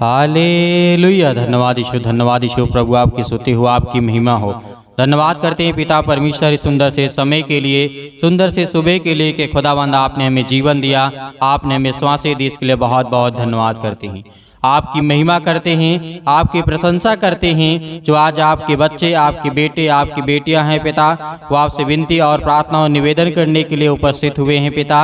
Hallelujah. धन्यवाद यीशु प्रभु, आपकी स्तुति हो, आपकी महिमा हो। धन्यवाद करते हैं पिता परमेश्वर इस सुंदर से समय के लिए, सुंदर से सुबह के लिए कि खुदावंद आपने हमें जीवन दिया, आपने हमें सांसें दी, इसके लिए बहुत बहुत धन्यवाद करते हैं। आपकी महिमा करते हैं, आपकी प्रशंसा करते हैं। जो आज आपके बच्चे, आपके बेटे, आपकी बेटियां हैं पिता, वो आपसे विनती और प्रार्थना और निवेदन करने के लिए उपस्थित हुए हैं पिता।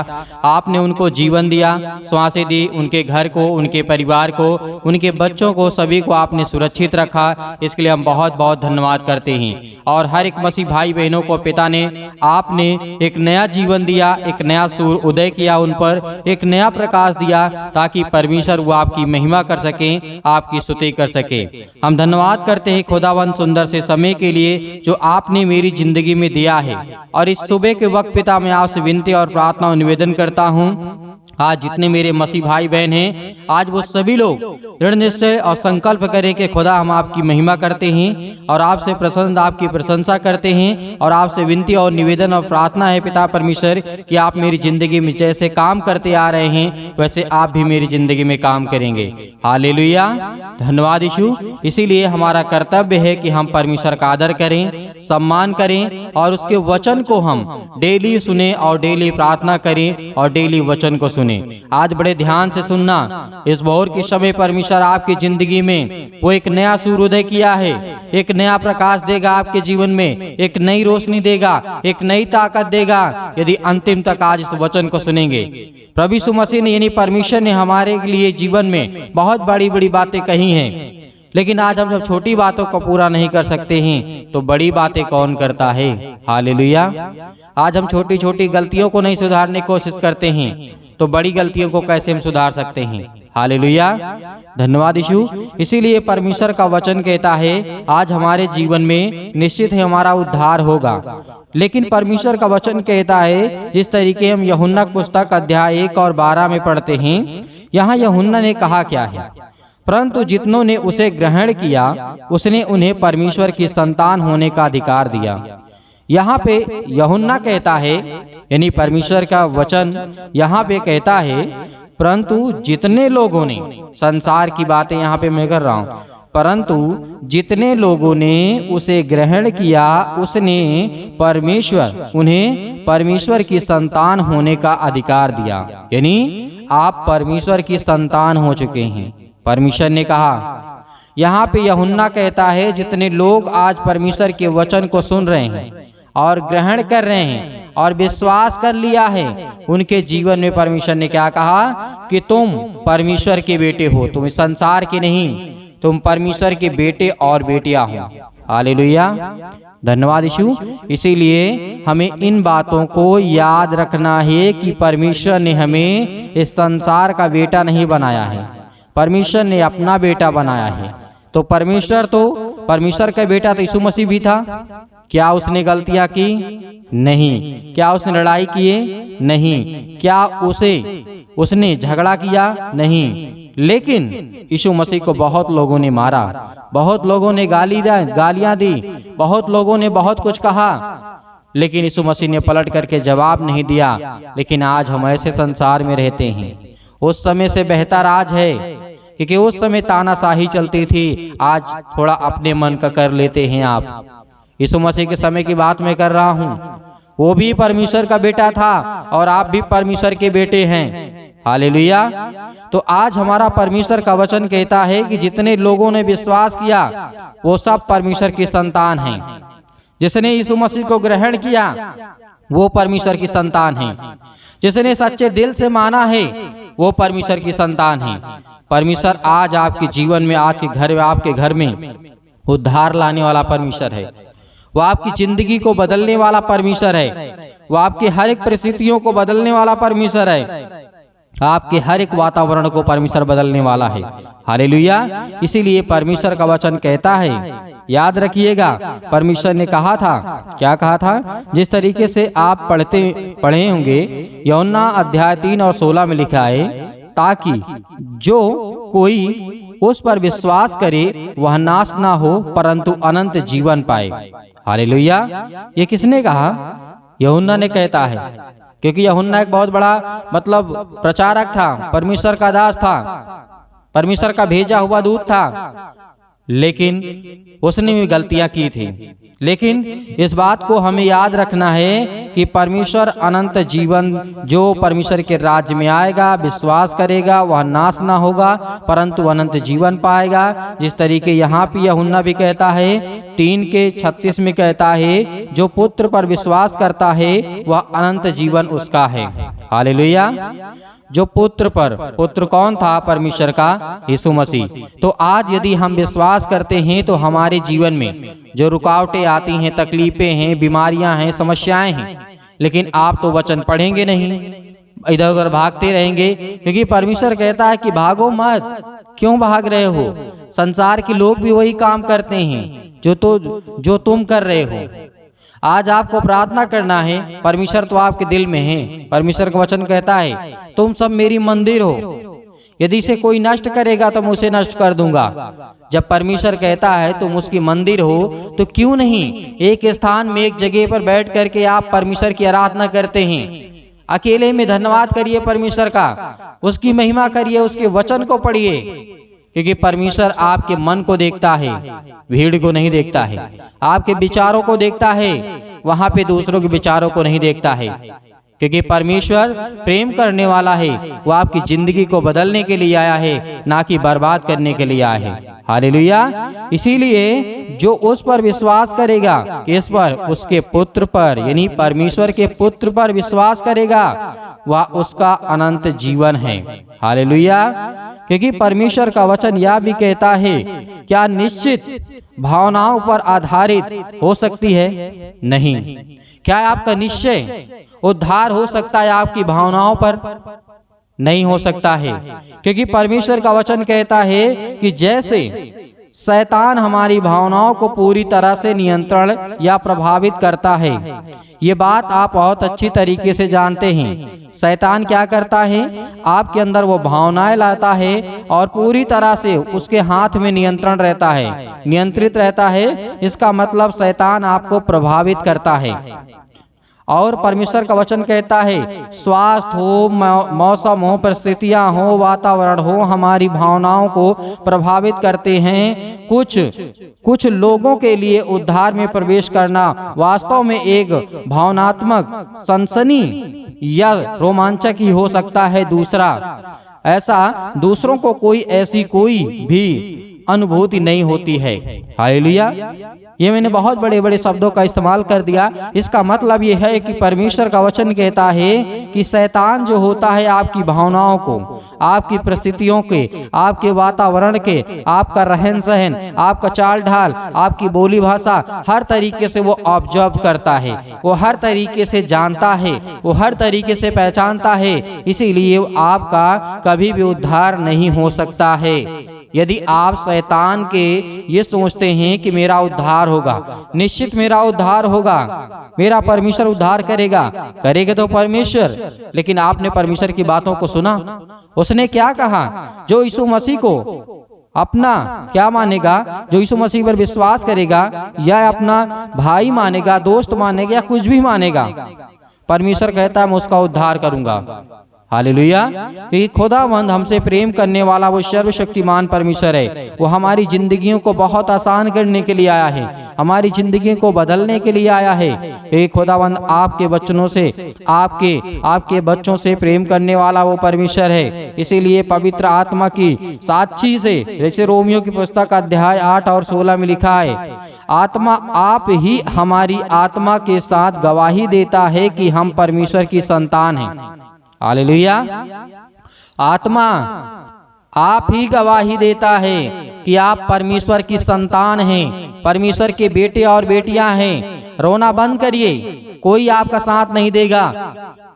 आपने उनको जीवन दिया, सांसें दी, उनके घर को, उनके परिवार को, उनके बच्चों को, सभी को आपने सुरक्षित रखा, इसके लिए हम बहुत बहुत धन्यवाद करते हैं। और हर एक मसीह भाई बहनों को पिता ने आपने एक नया जीवन दिया, एक नया सूर्य उदय किया, उन पर एक नया प्रकाश दिया, ताकि परमेश्वर वो आपकी महिमा कर सकें, आपकी स्तुति कर सके। हम धन्यवाद करते हैं खुदावंद सुंदर से समय के लिए जो आपने मेरी जिंदगी में दिया है। और इस सुबह के वक्त पिता मैं आपसे विनती और प्रार्थना और निवेदन करता हूँ, आज जितने मेरे मसीह भाई बहन हैं, आज वो सभी लोग दृढ़ निश्चय और संकल्प करें कि खुदा हम आपकी महिमा करते हैं और आपसे प्रसन्न, आपकी प्रशंसा करते हैं। और आपसे विनती और निवेदन और प्रार्थना है पिता परमेश्वर कि आप मेरी जिंदगी में जैसे काम करते आ रहे हैं, वैसे आप भी मेरी जिंदगी में काम करेंगे। हालेलुया। धन्यवाद यीशु। इसीलिए हमारा कर्तव्य है कि हम परमेश्वर का आदर करें, सम्मान करें और उसके वचन को हम डेली सुने और डेली प्रार्थना करें और डेली वचन को सुने। आज बड़े ध्यान से सुनना। इस भोर के समय परमेश्वर आपकी जिंदगी में वो एक नया सूर्योदय किया है, एक नया प्रकाश देगा आपके जीवन में, एक नई रोशनी देगा, एक नई ताकत देगा, यदि अंतिम तक आज इस वचन को सुनेंगे। प्रभु यीशु मसीह ने यानी परमेश्वर ने हमारे लिए जीवन में बहुत बड़ी बड़ी बातें कही हैं, लेकिन आज हम जब छोटी बातों को पूरा नहीं कर सकते हैं तो बड़ी बातें कौन करता है। हालेलुया। आज हम छोटी छोटी गलतियों को नहीं सुधारने की कोशिश करते हैं तो बड़ी गलतियों को कैसे हम सुधार सकते हैं। हालेलुया। धन्यवाद यीशु। इसीलिए परमेश्वर का वचन कहता है आज हमारे जीवन में निश्चित ही हमारा उद्धार होगा। लेकिन परमेश्वर का वचन कहता है, जिस तरीके हम यूहन्ना पुस्तक अध्याय 1 और 12 में पढ़ते हैं, यहाँ यूहन्ना ने कहा क्या है, परंतु जितनों ने उसे ग्रहण किया उसने उन्हें परमेश्वर की संतान होने का अधिकार दिया। यहाँ पे यूहन्ना कहता है, यानी परमेश्वर का वचन यहाँ पे कहता है, परंतु जितने लोगों ने, संसार की बातें यहाँ पे मैं कर रहा हूँ, परंतु जितने लोगों ने उसे ग्रहण किया उसने परमेश्वर, उन्हें परमेश्वर की संतान होने का अधिकार दिया। यानी आप परमेश्वर की संतान हो चुके हैं, परमेश्वर ने कहा। यहाँ पे यूहन्ना कहता है जितने लोग आज परमेश्वर के वचन को सुन रहे हैं और ग्रहण कर रहे हैं और विश्वास कर लिया है, उनके जीवन में परमेश्वर ने क्या कहा कि तुम परमेश्वर के बेटे हो, तुम इस संसार के नहीं, तुम परमेश्वर के बेटे और बेटियां हो। हालेलुया। धन्यवाद यीशु। इसीलिए हमें इन बातों को याद रखना है कि परमेश्वर ने हमें इस संसार का बेटा नहीं बनाया है, परमेश्वर ने अपना बेटा बनाया है। तो परमेश्वर का बेटा तो यीशु मसीह भी था। क्या उसने गलतियां की? नहीं। क्या उसने लड़ाई किए? नहीं। क्या उसने झगड़ा किया? नहीं। लेकिन यीशु मसीह को बहुत लोगों ने मारा, बहुत लोगों ने गालियां दी, बहुत लोगों ने बहुत कुछ कहा, लेकिन यीशु मसीह ने पलट करके जवाब नहीं दिया। लेकिन आज हम ऐसे संसार में रहते हैं, उस समय से बेहतर आज है, क्योंकि उस समय तानाशाही चलती थी, आज थोड़ा अपने मन का कर लेते हैं आप। यीशु मसीह के समय की बात मैं कर रहा हूँ, वो भी परमेश्वर का बेटा था और आप भी परमेश्वर के बेटे हैं। हालेलुया। तो आज हमारा परमेश्वर का वचन कहता है कि जितने लोगों ने विश्वास किया वो सब परमेश्वर की संतान हैं। जिसने यीशु मसीह को ग्रहण किया वो परमेश्वर की संतान है। जिसने सच्चे दिल से माना है वो परमेश्वर की संतान है। परमेश्वर आज आपके जीवन में, आज के घर में, आपके घर में उद्धार लाने वाला परमेश्वर है। वो आपकी जिंदगी को बदलने वाला परमेश्वर है। वो आपकी हर एक परिस्थितियों को बदलने वाला परमेश्वर है। आपके हर एक वातावरण को परमेश्वर बदलने वाला है। हालेलुया। इसीलिए परमेश्वर का वचन कहता है, याद रखिएगा, परमेश्वर ने कहा था, क्या कहा था, जिस तरीके से आप पढ़े होंगे, यूहन्ना अध्याय 3 और 16 में लिखा है, ताकि जो कोई उस पर विश्वास करे वह नाश ना हो परंतु अनंत जीवन पाए। हालेलुया। ये किसने कहा? यूहन्ना ने कहता है, क्योंकि यूहन्ना एक बहुत बड़ा प्रचारक था, परमेश्वर का दास था। परमेश्वर का भेजा हुआ दूत था, लेकिन उसने भी गलतियां की थी। लेकिन इस बात को हमें याद रखना है कि परमेश्वर अनंत जीवन, जो परमेश्वर के राज्य में आएगा, विश्वास करेगा, वह नाश ना होगा परंतु अनंत जीवन पाएगा। जिस तरीके यहाँ पे यूहन्ना भी कहता है 3:36 में कहता है, जो पुत्र पर विश्वास करता है वह अनंत जीवन उसका है। हालेलुया। जो पुत्र पर, पुत्र कौन था? परमेश्वर का यीशु मसीह। तो आज यदि हम विश्वास करते हैं तो हमारे जीवन में जो रुकावटें आती हैं, तकलीफें हैं, बीमारियां हैं, समस्याएं हैं, लेकिन आप तो वचन पढ़ेंगे नहीं, इधर उधर भागते रहेंगे, क्योंकि परमेश्वर कहता है कि भागो मत। क्यों भाग रहे हो? संसार के लोग भी वही काम करते हैं जो तुम कर रहे हो। आज आपको प्रार्थना करना है, परमेश्वर तो आपके दिल में है। परमेश्वर का वचन कहता है तुम सब मेरी मंदिर हो, यदि इसे कोई नष्ट करेगा तो मैं उसे नष्ट कर दूंगा। जब परमेश्वर कहता है तुम उसकी मंदिर हो, तो क्यों नहीं एक स्थान में, एक जगह पर बैठ करके आप परमेश्वर की आराधना करते हैं? अकेले में धन्यवाद करिए परमेश्वर का, उसकी महिमा करिए, उसके वचन को पढ़िए, क्योंकि परमेश्वर आपके मन को देखता है, भीड़ को नहीं देखता है। आपके विचारों को देखता है, वहां पे दूसरों के विचारों को नहीं देखता है। क्योंकि परमेश्वर प्रेम करने वाला है, वो आपकी जिंदगी को बदलने के लिए आया है, ना कि बर्बाद करने के लिए आया है। हालेलुया। इसीलिए जो उस पर विश्वास करेगा, किस पर? उसके पुत्र पर, यानी परमेश्वर के पुत्र पर विश्वास करेगा, वह उसका अनंत जीवन है। हालेलुया। क्योंकि परमेश्वर का वचन यह भी कहता है, क्या निश्चित भावनाओं पर आधारित हो सकती है? नहीं। क्या आपका निश्चय उद्धार हो सकता है आपकी भावनाओं पर? नहीं हो सकता है। क्योंकि परमेश्वर का वचन कहता है कि जैसे शैतान हमारी भावनाओं को पूरी तरह से नियंत्रण या प्रभावित करता है, ये बात आप बहुत अच्छी तरीके से जानते हैं। शैतान क्या करता है? आपके अंदर वो भावनाएं लाता है और पूरी तरह से उसके हाथ में नियंत्रण रहता है, नियंत्रित रहता है। इसका मतलब शैतान आपको प्रभावित करता है। और परमेश्वर का वचन कहता है स्वास्थ्य हो, मौसम हो, परिस्थितियां हो, वातावरण हो, हमारी भावनाओं को प्रभावित करते हैं। कुछ लोगों के लिए उद्धार में प्रवेश करना वास्तव में एक भावनात्मक सनसनी या रोमांचक ही हो सकता है। दूसरों को ऐसी कोई भी अनुभूति नहीं होती है। हालेलुया। ये मैंने बहुत बड़े बड़े शब्दों का इस्तेमाल कर दिया। इसका मतलब ये है कि परमेश्वर का वचन कहता है कि शैतान जो होता है आपकी भावनाओं को, आपकी परिस्थितियों के, आपके वातावरण के, आपका रहन सहन, आपका चाल ढाल, आपकी बोली भाषा, हर तरीके से वो ऑब्जर्व करता है, वो हर तरीके से जानता है, वो हर तरीके से पहचानता है। इसीलिए आपका कभी भी उद्धार नहीं हो सकता है। यदि आप शैतान के ये सोचते हैं कि मेरा उद्धार होगा, निश्चित मेरा उद्धार होगा, मेरा परमेश्वर उद्धार करेगा तो परमेश्वर। लेकिन आपने परमेश्वर की बातों को सुना? उसने क्या कहा? जो यीशु मसीह को अपना क्या मानेगा, जो यीशु मसीह पर विश्वास करेगा, या अपना भाई मानेगा, दोस्त मानेगा, या कुछ भी मानेगा, परमेश्वर कहता है मैं उसका उद्धार करूंगा। हालेलुया। कि खुदावंद हमसे प्रेम करने वाला वो सर्वशक्तिमान परमेश्वर है। वो हमारी जिंदगियों को बहुत आसान करने के लिए आया है, हमारी जिंदगी को बदलने के लिए आया है। ये खुदावंद आपके बच्चों से, आपके बच्चों से प्रेम करने वाला वो परमेश्वर है। इसीलिए पवित्र आत्मा की साक्षी से, जैसे रोमियो की पुस्तक अध्याय 8 और 16 में लिखा है, आत्मा आप ही हमारी आत्मा के साथ गवाही देता है कि हम परमेश्वर की संतान हैं। हालेलुया। आत्मा आप ही गवाही देता है कि आप परमेश्वर की संतान हैं, परमेश्वर के बेटे और बेटियां हैं। रोना बंद करिए, कोई आपका साथ नहीं देगा।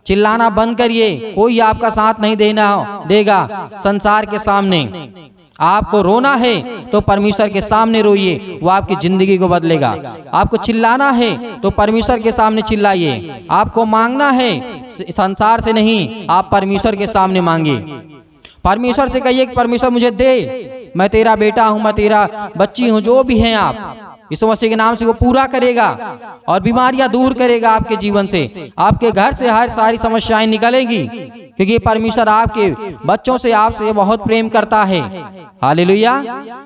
चिल्लाना बंद करिए, कोई आपका साथ नहीं देगा। संसार के सामने आपको रोना है तो परमेश्वर के सामने रोइए, वो आपकी जिंदगी को बदलेगा। आपको चिल्लाना है तो परमेश्वर के सामने चिल्लाइए। आपको मांगना है संसार से नहीं, आप परमेश्वर के सामने मांगिए। परमेश्वर से कहिए कि परमेश्वर मुझे दे, मैं तेरा बेटा हूं, मैं तेरा बच्ची हूं, जो भी हैं आप। यीशु मसीह के नाम से वो पूरा करेगा और बीमारियां दूर करेगा आपके जीवन से। आपके घर से हर सारी समस्याएं निकलेगी, क्योंकि परमेश्वर आपके बच्चों से, आपसे बहुत प्रेम करता है। हालेलुया।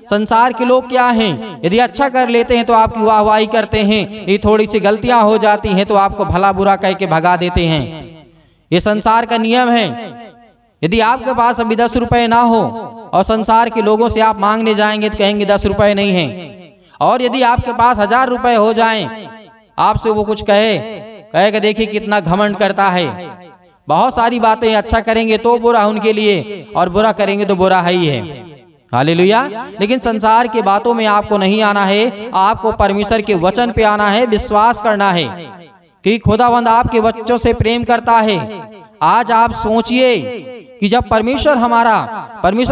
संसार के लोग क्या हैं, यदि अच्छा कर लेते हैं तो आपकी वाहवाही करते हैं, ये थोड़ी सी गलतियां हो जाती हैं तो आपको भला बुरा कह के भगा देते हैं। ये संसार का नियम है। यदि आपके पास अभी 10 रुपए ना हो और संसार के लोगों से आप मांगने जाएंगे तो कहेंगे 10 रुपए नहीं है, और यदि आपके पास 1000 रुपए हो जाएं, आपसे वो कुछ कहेगा देखिए कितना घमंड करता है। बहुत सारी बातें, अच्छा करेंगे तो बुरा उनके लिए और बुरा करेंगे तो बुरा ही है। हालेलुया। लेकिन संसार की बातों में आपको नहीं आना है, आपको परमेश्वर के वचन पे आना है, विश्वास करना है कि खुदावंद आपके बच्चों से प्रेम करता है। आज आप सोचिए कि जब परमेश्वर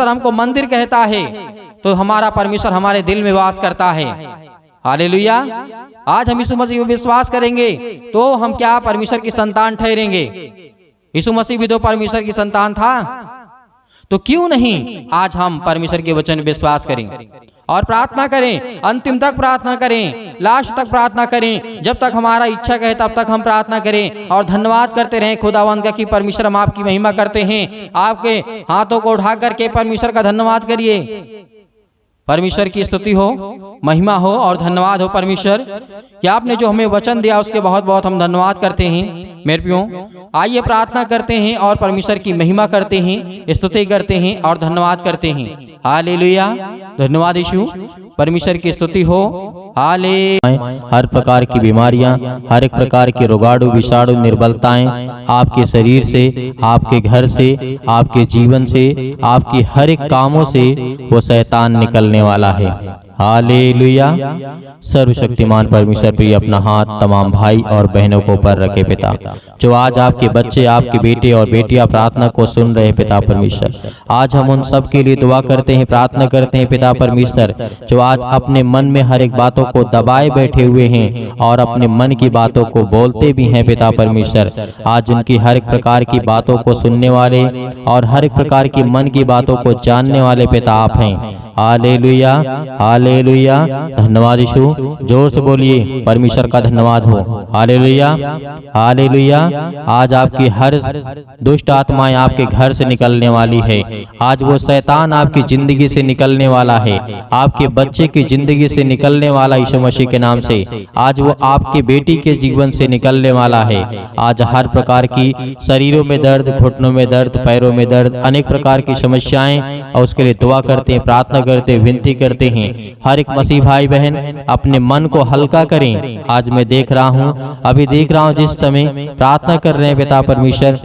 हमको मंदिर कहता है तो हमारा परमेश्वर हमारे दिल में वास करता है। हालेलुया। आज हम यीशु मसीह पर विश्वास करेंगे तो हम क्या परमेश्वर की संतान ठहरेंगे। यीशु मसीह भी तो परमेश्वर की संतान था, तो क्यों नहीं आज हम परमेश्वर के वचन में विश्वास करें और प्रार्थना करें, अंतिम तक प्रार्थना करें, लास्ट तक प्रार्थना करें। जब तक हमारा इच्छा कहे तब तक हम प्रार्थना करें और धन्यवाद करते रहें खुदावंद का कि परमेश्वर हम आपकी महिमा करते हैं। आपके हाथों को उठा करके परमेश्वर का धन्यवाद करिए। परमेश्वर की स्तुति हो, महिमा हो और धन्यवाद हो परमेश्वर कि आपने जो हमें वचन दिया उसके बहुत बहुत हम धन्यवाद करते हैं। मेरे प्रियो, आइए प्रार्थना करते हैं और परमेश्वर की महिमा करते हैं, स्तुति करते हैं और धन्यवाद करते हैं। हालेलुया। धन्यवाद यीशु, परमेश्वर की स्तुति हो। हाले हर प्रकार की बीमारियां, हर एक प्रकार के रोगाणु, विषाणु, निर्बलताएं आपके शरीर से, आपके घर से, आपके जीवन से, आपकी हर एक कामों से वो शैतान निकलने वाला है। हालेलुया। सर्वशक्तिमान परमेश्वर प्रिय अपना हाथ तमाम भाई और बहनों को ऊपर रखे पिता, जो आज आपके बच्चे, आपके बेटे और बेटियां प्रार्थना को सुन रहे पिता परमेश्वर, आज हम उन सब के लिए दुआ करते हैं, प्रार्थना करते हैं पिता परमेश्वर, जो आज अपने मन में हर एक बातों को दबाए बैठे हुए हैं और अपने मन की बातों को बोलते भी हैं पिता परमेश्वर। आज उनकी हर एक प्रकार की बातों को सुनने वाले और हर एक प्रकार की मन की बातों को जानने वाले पिता आप हैं। हालेलुया। हालेलुया। धन्यवाद यीशु। जोर से बोलिए, परमेश्वर का धन्यवाद हो। हालेलुया। हालेलुया। आज आपकी हर दुष्ट आत्माएं आपके घर से निकलने वाली है। आज वो शैतान आपकी जिंदगी से निकलने वाला है, आपके बच्चे की जिंदगी से निकलने वाला यीशु मसीह के नाम से। आज वो आपके बेटी के जीवन से निकलने वाला है। आज हर प्रकार की शरीरों में दर्द, घुटनों में दर्द, पैरों में दर्द, अनेक प्रकार की समस्याएं, और उसके लिए दुआ करते हैं, प्रार्थना करते, विनती करते हैं। हर एक मसीह भाई बहन अपने मन को हल्का करें। आज मैं देख रहा हूँ, अभी देख रहा हूँ, जिस समय प्रार्थना कर रहे हैं पिता परमेश्वर,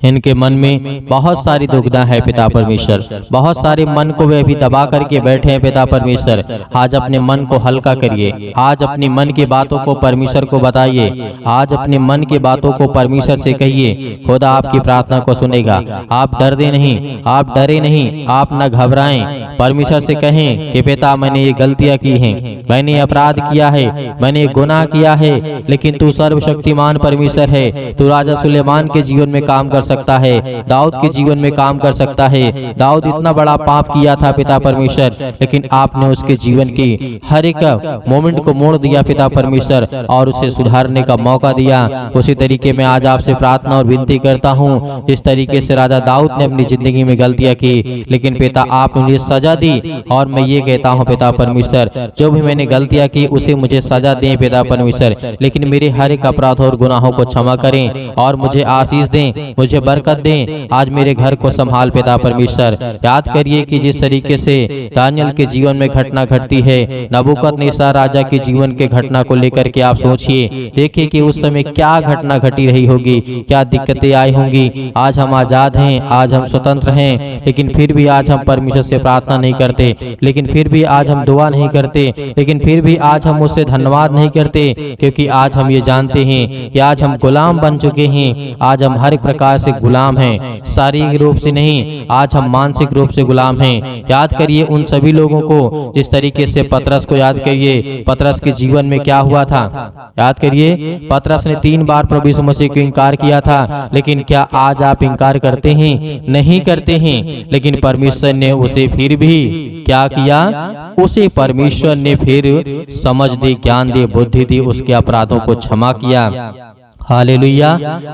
इनके मन में बहुत सारी दुविधा है पिता परमेश्वर, बहुत सारे मन को वे अभी दबा करके बैठे हैं पिता परमेश्वर। आज अपने मन को हल्का करिए, आज अपनी मन की बातों को परमेश्वर को बताइए, आज अपने मन की बातों को परमेश्वर से कहिए, खुदा आपकी प्रार्थना को सुनेगा। आप डरते नहीं, आप डरे नहीं, आप न घबराएं। परमेश्वर से कहें कि पिता मैंने ये गलतियां की हैं, मैंने अपराध किया है, मैंने गुनाह किया है, लेकिन तू सर्वशक्तिमान परमेश्वर है। तू राजा सुलेमान के जीवन में काम कर सकता है, दाऊद के जीवन में काम कर सकता है। दाऊद इतना बड़ा पाप किया था पिता परमेश्वर, लेकिन आपने उसके जीवन की हर एक मोमेंट को मोड़ दिया पिता परमेश्वर और उसे सुधारने का मौका दिया। उसी तरीके में आज आपसे प्रार्थना और विनती करता हूँ, जिस तरीके से राजा दाऊद ने अपनी जिंदगी में गलतियां की, लेकिन पिता आपने मुझे सजा दी, और मैं ये कहता हूँ पिता परमेश्वर, जो भी मैंने गलतियां की उसे मुझे सजा दें पिता परमेश्वर, लेकिन मेरे हर एक अपराध और गुनाहों को क्षमा करें और मुझे आशीष दें, मुझे बरकत दें। आज मेरे घर को संभाल पिता परमेश्वर। याद करिए कि जिस तरीके से दानियल के जीवन में घटना घटती है, नबूकदनेस्सर राजा के जीवन के घटना को लेकर के आप सोचिए, देखिए कि उस समय क्या घटना घटी रही होगी, क्या दिक्कतें आई होंगी। आज हम आजाद हैं, आज हम स्वतंत्र हैं, लेकिन फिर भी आज हम परमेश्वर से प्रार्थना नहीं करते, लेकिन फिर भी आज हम दुआ नहीं करते, लेकिन फिर भी आज हम उससे धन्यवाद नहीं करते, क्योंकि आज हम ये जानते हैं कि आज हम गुलाम बन चुके हैं। आज हम हर एक प्रकार से गुलाम हैं, शारीरिक रूप से नहीं, आज हम मानसिक रूप से गुलाम हैं। याद करिए उन सभी लोगों को, जिस तरीके से पतरस को याद करिए, पतरस के जीवन में क्या हुआ था। याद करिए, पतरस ने 3 बार प्रभु यीशु मसीह को इनकार किया था, लेकिन क्या आज आप इनकार करते हैं? नहीं करते हैं, लेकिन परमेश्वर ने उसे फिर भी क्या किया? उसे परमेश्वर ने फिर समझ दी, ज्ञान दी, बुद्धि दी, उसके अपराधों को क्षमा किया। हालेलुया।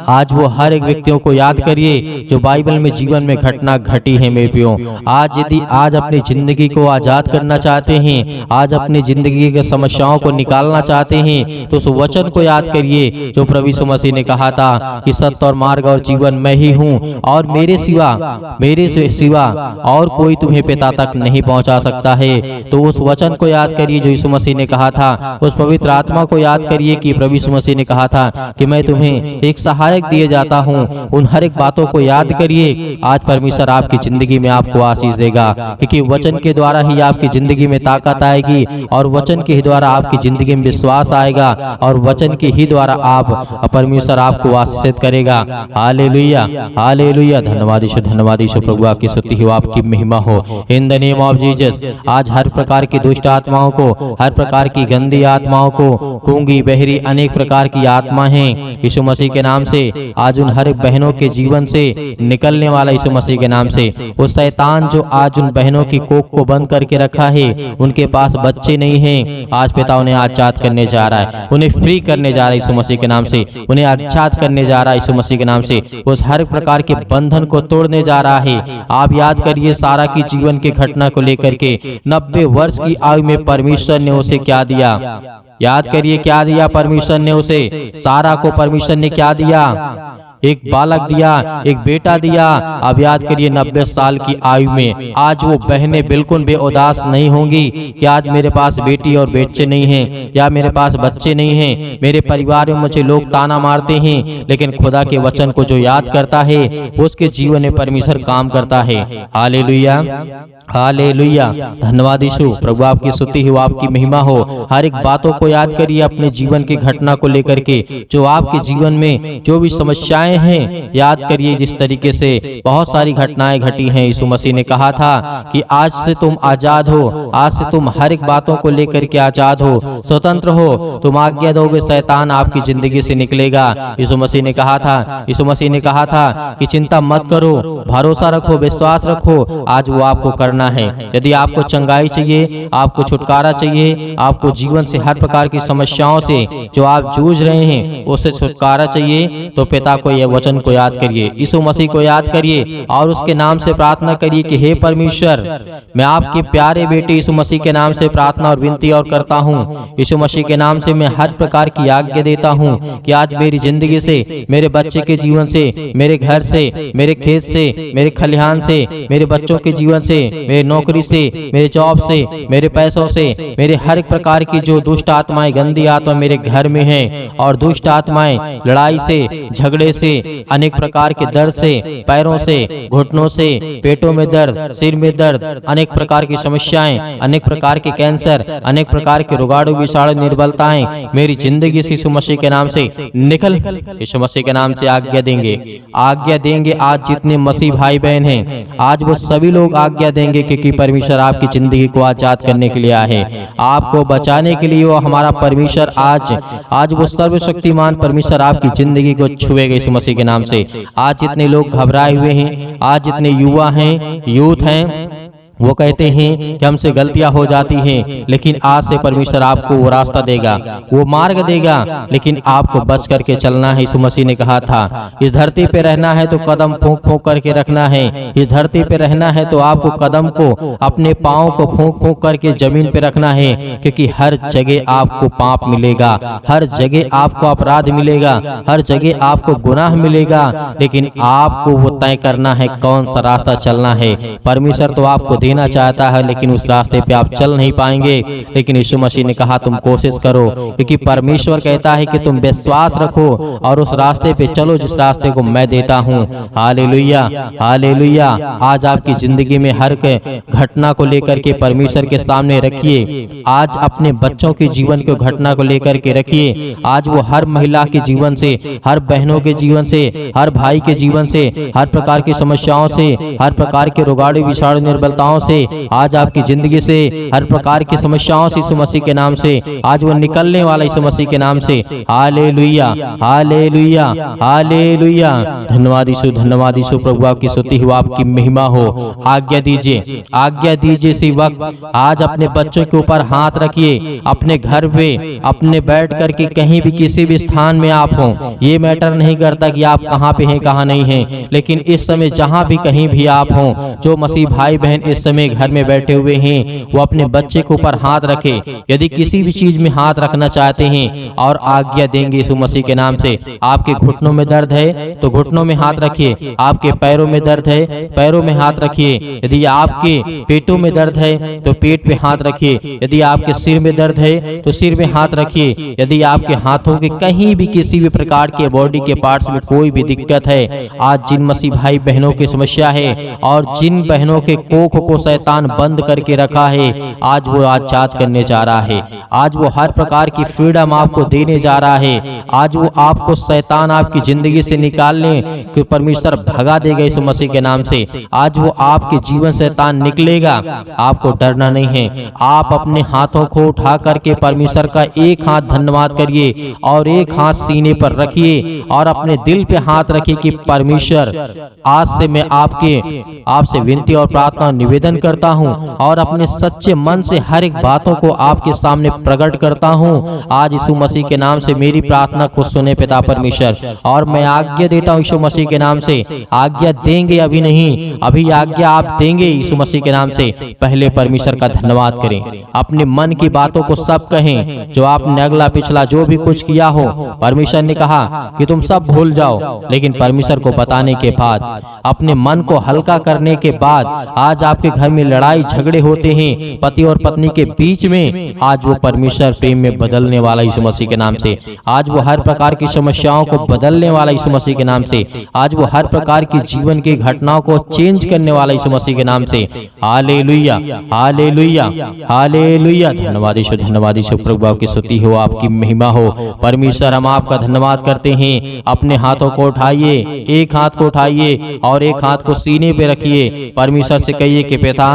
आज वो हर एक व्यक्तियों को याद करिए जो बाइबल में जीवन में घटना घटी है मेरे प्रियो। आज यदि आज अपनी जिंदगी को आजाद करना चाहते हैं, आज अपनी जिंदगी के समस्याओं को निकालना चाहते हैं, तो उस वचन को याद करिए जो प्रभु यीशु मसीह ने कहा था कि सत्य और मार्ग और जीवन मैं ही हूँ, और मेरे सिवा और कोई तुम्हें पिता तक नहीं पहुँचा सकता है। तो उस वचन को याद करिए जो यीशु मसीह ने कहा था, उस पवित्र आत्मा को याद करिए कि प्रभु यीशु मसीह ने कहा था कि मैं तुम्हें एक सहायक दिए जाता हूँ। उन हर एक बातों को याद करिए। आज परमेश्वर आपकी जिंदगी में आपको आशीष देगा, क्योंकि वचन के द्वारा ही आपकी जिंदगी में ताकत आएगी, और वचन के ही द्वारा आपकी जिंदगी में विश्वास आएगा, और वचन के ही द्वारा आप परमेश्वर आपको आशीषित करेगा। Hallelujah, hallelujah. धन्यवाद यीशु, धन्यवाद यीशु। प्रभु आपकी स्तुति हो, आपकी महिमा हो। In the name of Jesus आज हर प्रकार की दुष्ट आत्माओं को, हर प्रकार की गंदी आत्माओं को, गूंगी बहरी अनेक प्रकार की आत्मा है, यीशु मसीह के नाम से आज उन हर बहनों के जीवन से निकलने वाला यीशु मसीह के नाम से। उस शैतान जो आज उन बहनों की कोख को बंद करके रखा है, उनके पास बच्चे नहीं हैं, आज पिता उन्हें आजाद करने जा रहा है, उन्हें फ्री करने जा रहा है यीशु मसीह के नाम से, उन्हें आजाद करने जा रहा है यीशु मसीह के नाम से। उस हर प्रकार के बंधन को तोड़ने जा रहा है। आप याद करिए सारा की जीवन की घटना को लेकर के 90 वर्ष की आयु में परमेश्वर ने उसे क्या दिया? याद करिए क्या दिया परमेश्वर ने उसे? सारा को परमेश्वर ने क्या दिया? एक बालक दिया, एक बेटा दिया। अब याद करिए 90 साल की आयु में आज वो बहनें बिल्कुल बेउदास नहीं होंगी कि आज मेरे पास बेटी और बच्चे नहीं हैं, या मेरे पास बच्चे नहीं हैं, मेरे परिवार में मुझे लोग ताना मारते हैं, लेकिन खुदा के वचन को जो याद करता है उसके जीवन में परमेश्वर काम करता है। Hallelujah, hallelujah. धन्यवाद यीशु। प्रभु आपकी स्तुति हो, आपकी महिमा हो। हर एक बातों को याद करिए अपने जीवन की घटना को लेकर के, जो आपके जीवन में जो भी समस्याएं हैं, याद करिए जिस तरीके से बहुत सारी घटनाएं घटी हैं। यीशु मसीह ने कहा था कि आज से तुम आजाद हो, आज से तुम हर एक बातों को लेकर के आजाद हो, स्वतंत्र हो, तुम आज्ञा दोगे शैतान आपकी जिंदगी से निकलेगा। यीशु मसीह ने कहा था, यीशु मसीह ने कहा था कि चिंता मत करो, भरोसा रखो, विश्वास रखो। आज वो आपको करना है। यदि आपको चंगाई चाहिए, आपको छुटकारा चाहिए, आपको जीवन से हर प्रकार की समस्याओं से जो आप जूझ रहे हैं उससे छुटकारा चाहिए, तो पिता को यह वचन को याद करिए, यीशु मसीह को याद करिए, और उसके नाम से प्रार्थना करिए कि हे परमेश्वर, मैं आपके प्यारे बेटे यीशु मसीह के नाम से प्रार्थना और विनती और करता हूँ। यीशु मसीह के नाम से मैं हर प्रकार की आज्ञा देता हूँ कि आज मेरी जिंदगी से, मेरे बच्चे के जीवन से, मेरे घर से, मेरे खेत से, मेरे खलिहान से, मेरे बच्चों के जीवन से, मेरे नौकरी से, मेरे जॉब से, मेरे पैसों से, मेरे हर एक प्रकार की जो दुष्ट आत्माएं, गंदी आत्मा मेरे घर में हैं, और दुष्ट आत्माएं लड़ाई से, झगड़े से, अनेक प्रकार के दर्द से, पैरों से, घुटनों से, पेटों में दर्द, सिर में दर्द, अनेक प्रकार की समस्याएं, अनेक प्रकार के कैंसर, अनेक प्रकार के रोगाणु विषाणु निर्बलताएं मेरी जिंदगी से यीशु मसीह के नाम से निकल। यीशु मसीह के नाम से आज्ञा देंगे, आज्ञा देंगे। आज जितने मसीह भाई बहन हैं, आज वो सभी लोग आज्ञा देंगे, क्योंकि परमेश्वर आपकी जिंदगी को आजाद करने के लिए आए हैं, आपको बचाने के लिए। वो हमारा परमेश्वर आज वो सर्वशक्तिमान परमेश्वर आपकी जिंदगी को छुएगा यीशु मसीह के नाम से। आज जितने लोग घबराए हुए हैं, आज जितने युवा हैं, यूथ हैं, वो कहते हैं कि हमसे गलतियां हो जाती हैं, लेकिन आज से परमेश्वर आपको वो रास्ता देगा, वो मार्ग देगा, लेकिन आपको बच करके चलना है। यीशु मसीह ने कहा था इस धरती पे रहना है तो कदम फूंक फूंक करके रखना है। इस धरती पे रहना है तो आपको कदम को, अपने पाँव को फूंक फूंक करके जमीन पे रखना है, क्योंकि हर जगह आपको पाप मिलेगा, हर जगह आपको अपराध मिलेगा, हर जगह आपको गुनाह मिलेगा, लेकिन आपको वो तय करना है कौन सा रास्ता चलना है। परमेश्वर तो आपको देना चाहता है, लेकिन उस रास्ते पे आप चल नहीं पाएंगे। लेकिन यीशु मसीह ने कहा तुम कोशिश करो, क्योंकि परमेश्वर कहता है कि तुम विश्वास रखो और उस रास्ते पे चलो जिस रास्ते को मैं देता हूँ। Hallelujah, hallelujah. आज आपकी जिंदगी में हर घटना को लेकर के परमेश्वर के सामने रखिए। आज अपने बच्चों के जीवन को घटना को लेकर के रखिए। आज वो हर महिला के जीवन से, हर बहनों के जीवन से, हर भाई के जीवन से, हर प्रकार की समस्याओं से, हर प्रकार के रोगाणु विषाणु निर्बलताओं विफलताओं से, आज आपकी जिंदगी से हर प्रकार की समस्याओं से यीशु मसीह के नाम से आज वो निकलने वाला यीशु मसीह के नाम से। Hallelujah, hallelujah, hallelujah. धन्यवाद यीशु, धन्यवाद यीशु। प्रभु आपकी स्तुति हो, आपकी महिमा हो। आज्ञा दीजिए, आज्ञा दीजिए इसी वक्त आज अपने बच्चों के ऊपर हाथ रखिए। अपने घर पे अपने बैठ करके कहीं भी किसी भी स्थान में आप हो, ये मैटर नहीं करता कि आप कहाँ पे हैं कहाँ नहीं हैं, लेकिन इस समय जहाँ भी कहीं भी आप हो, जो मसीह भाई बहन इस समय घर में बैठे हुए हैं, वो अपने बच्चे के ऊपर हाथ रखे। यदि किसी भी चीज में हाथ रखना चाहते हैं और आज्ञा देंगे यीशु मसीह के नाम से। आपके घुटनों में दर्द है तो घुटनों में हाथ रखिए, आपके पैरों में दर्द है पैरों में हाथ रखिए, यदि आपके पेटों में दर्द है तो पेट पे हाथ रखिए, यदि आपके सिर में दर्द है तो सिर में हाथ रखिए, यदि आपके हाथों के कहीं भी किसी भी प्रकार के बॉडी के पार्ट्स में कोई भी दिक्कत है, आज जिन मसीह भाई बहनों की समस्या है और जिन बहनों के कोख को शैतान बंद करके रखा है, आज वो आजाद करने जा रहा है। आज वो हर प्रकार की फ्रीडम आपको देने जा रहा है। आज वो आपको शैतान आपकी जिंदगी से निकालने कि परमेश्वर भगा देगा यीशु मसीह के नाम से। आज वो आपके जीवन से शैतान निकलेगा, आपको डरना नहीं है। आप अपने हाथों को उठा करके परमेश्वर का एक हाथ धन्यवाद करिए और एक हाथ सीने पर रखिए और अपने दिल पे हाथ रखिए कि परमेश्वर आज से मैं आपसे विनती और प्रार्थना निवेदन करता हूं और अपने सच्चे मन से हर एक बातों को आपके सामने प्रकट करता हूं। आज यीशु मसीह के नाम से मेरी प्रार्थना को सुने पिता परमेश्वर, और मैं आज्ञा देता हूं यीशु मसीह के नाम से। आज्ञा देंगे अभी नहीं, अभी आज्ञा आप देंगे यीशु मसीह के नाम से। पहले परमेश्वर का धन्यवाद करें, अपने मन की बातों को सब कहें, जो आपने अगला पिछला जो भी कुछ किया हो, परमेश्वर ने कहा कि तुम सब भूल जाओ, लेकिन परमेश्वर को बताने के बाद, अपने मन को हल्का करने के बाद, आज आपके घर में लड़ाई झगड़े होते हैं पति और पत्नी के बीच में, आज वो परमेश्वर प्रेम में बदलने वाला यीशु मसीह के नाम से। आज वो हर प्रकार की समस्याओं को बदलने वाला यीशु मसीह के नाम से। आज वो हर प्रकार की जीवन की घटनाओं को चेंज करने वाला यीशु मसीह के नाम से। Hallelujah, hallelujah, hallelujah. धन्यवाद यीशु, धन्यवाद यीशु। प्रभु आपकी स्तुति हो, आपकी महिमा हो। परमेश्वर हम आपका धन्यवाद करते हैं। अपने हाथों को उठाइए, एक हाथ को उठाइए और एक हाथ को सीने पे रखिए। परमेश्वर से कहिए कि पिता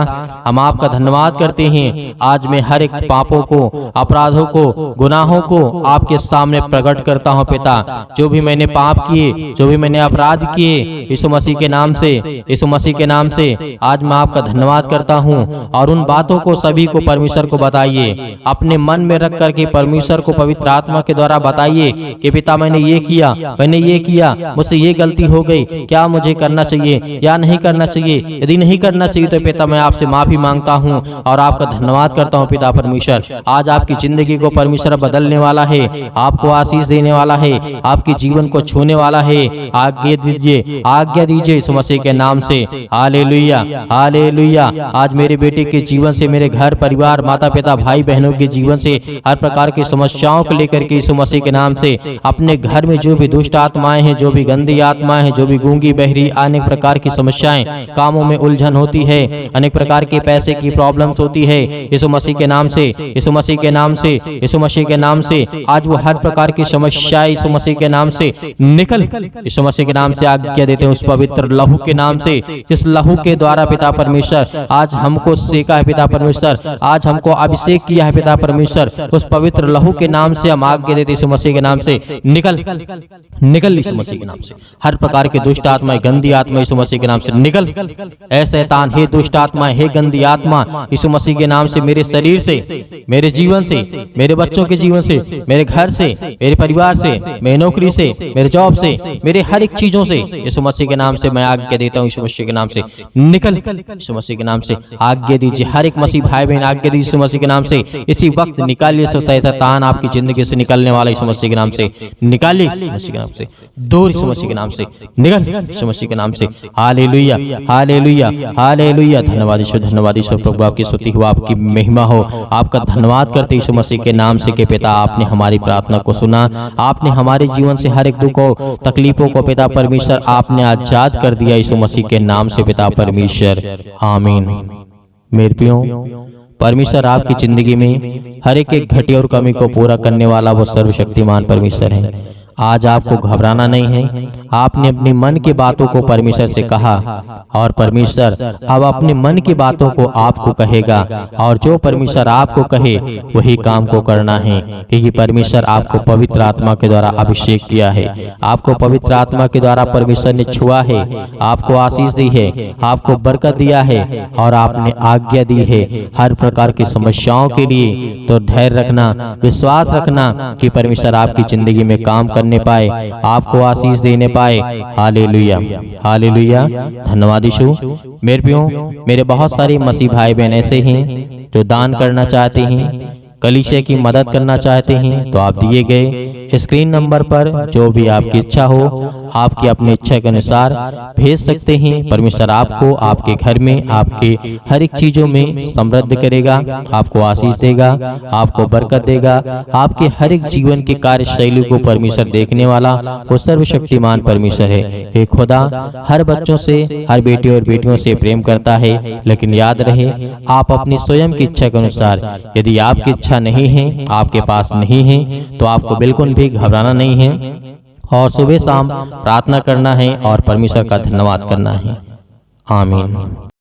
हम आपका धन्यवाद करते हैं। आज मैं हर एक पापों को, अपराधों को, गुनाहों को आपके सामने प्रकट करता हूं पिता। जो भी मैंने पाप किए, जो भी मैंने अपराध किए, यीशु मसीह के नाम से, यीशु मसीह के नाम से आज मैं आपका धन्यवाद करता हूं। और उन बातों को सभी को परमेश्वर को बताइए, अपने मन में रख करके परमेश्वर को पवित्र आत्मा के द्वारा बताइए कि पिता मैंने ये किया, मैंने ये किया, मुझसे ये गलती हो गई, क्या मुझे करना चाहिए या नहीं करना चाहिए। यदि नहीं करना चाहिए तो पिता मैं आपसे माफी मांगता हूँ और आपका धन्यवाद करता हूँ पिता परमेश्वर। आज आपकी जिंदगी को परमेश्वर बदलने वाला है, आपको आशीष देने वाला है, आपके जीवन को छूने वाला है। आज्ञा दीजिए, आज्ञा दीजिए यीशु मसीह के नाम से। Hallelujah, hallelujah. आज मेरे बेटे के जीवन से, मेरे घर परिवार, माता पिता, भाई बहनों के जीवन से हर प्रकार की समस्याओं को लेकर के यीशु मसीह के नाम से, अपने घर में जो भी दुष्ट आत्माएं हैं, जो भी गंदी आत्माएं हैं, जो भी गूंगी बहरी अनेक प्रकार की समस्याएं, कामों में उलझन होती है, अनेक प्रकार के पैसे की प्रॉब्लम्स होती है, यीशु मसीह के नाम से, यीशु मसीह के नाम से, यीशु मसीह के नाम से आज वो हर प्रकार की समस्याएं यीशु मसीह के नाम से निकल, यीशु मसीह के नाम से आज्ञा देते हैं उस पवित्र लहू के नाम से, जिस लहू के द्वारा पिता परमेश्वर आज हमको सेका है पिता परमेश्वर, आज हमको अभिषेक किया है पिता परमेश्वर। उस पवित्र लहू के नाम से हम आज्ञा देते यीशु मसीह के नाम से निकल, निकल यीशु मसीह के नाम से। हर प्रकार के दुष्ट आत्मा, गंदी आत्मा यीशु मसीह के नाम से निकल। ऐ शैतान, हे दुष्ट आत्मा, हे गंदी आत्मा, यीशु मसीह के नाम से मेरे शरीर से, मेरे जीवन से, मेरे बच्चों के जीवन से, मेरे घर से, मेरे परिवार से, मेरी नौकरी से, मेरे जॉब से, मेरे हर एक चीजों से यीशु मसीह के नाम से मैं आज्ञा देता हूँ यीशु मसीह के नाम से निकल। यीशु मसीह के नाम से आज्ञा दीजिए, हर एक मसीह भाई बहन आज्ञा दीजिए यीशु मसीह के नाम से। इसी वक्त निकालिए शैतान आपकी जिंदगी से निकलने वाला यीशु मसीह के नाम से निकालिए, यीशु मसीह के नाम से दूर, यीशु मसीह के नाम से निकल, यीशु मसीह के नाम से। Hallelujah, hallelujah, hallelujah. धन्यवाद यीशु, धन्यवाद यीशु। प्रभु आपकी स्तुति हो, आपकी महिमा हो। आपका धन्यवाद करते यीशु मसीह के नाम से कि पिता आपने हमारी प्रार्थना को सुना, आपने हमारे जीवन से हर एक दुख को, तकलीफों को पिता परमेश्वर आपने आजाद कर दिया यीशु मसीह के नाम से पिता परमेश्वर। आमीन। मेरे प्रियो, परमेश्वर आपकी जिंदगी में हर एक घटी और कमी को पूरा करने वाला वो सर्वशक्तिमान परमेश्वर है। आज आपको घबराना नहीं है। आपने अपनी मन की बातों को परमेश्वर से कहा और परमेश्वर अब अपने मन की बातों को आपको कहेगा, और जो परमेश्वर आपको कहे वही काम को करना है, क्योंकि परमेश्वर आपको पवित्र आत्मा के द्वारा अभिषेक किया है। आपको पवित्र आत्मा के द्वारा परमेश्वर ने छुआ है, आपको आशीष दी है, आपको बरकत दिया है और आपने आज्ञा दी है हर प्रकार की समस्याओं के लिए। तो धैर्य रखना, विश्वास रखना कि परमेश्वर आपकी जिंदगी में काम करने पाए, आपको आशीष देने पाए। Hallelujah, hallelujah. धन्यवाद यीशु। मेरे प्रियो, मेरे बहुत सारे मसीह भाई बहन ऐसे हैं जो दान करना चाहते हैं, कलीसिया की मदद करना चाहते हैं, तो आप दिए गए स्क्रीन नंबर पर जो भी आपकी इच्छा हो, आपकी अपनी इच्छा के अनुसार भेज सकते हैं। परमेश्वर आपको आपके घर में, आपके हर एक चीजों में समृद्ध करेगा, आपको आशीष देगा, आपको बरकत देगा। आपके हर एक जीवन के कार्यशैली को परमेश्वर देखने वाला वो सर्वशक्तिमान परमेश्वर है। ये खुदा हर बच्चों से, हर बेटी और बेटियों से प्रेम करता है, लेकिन याद रहे आप अपनी स्वयं की इच्छा के अनुसार, यदि आपकी इच्छा नहीं है, आपके पास नहीं है, तो आपको बिल्कुल भी घबराना नहीं है और सुबह शाम प्रार्थना करना है और परमेश्वर का धन्यवाद करना है। आमीन।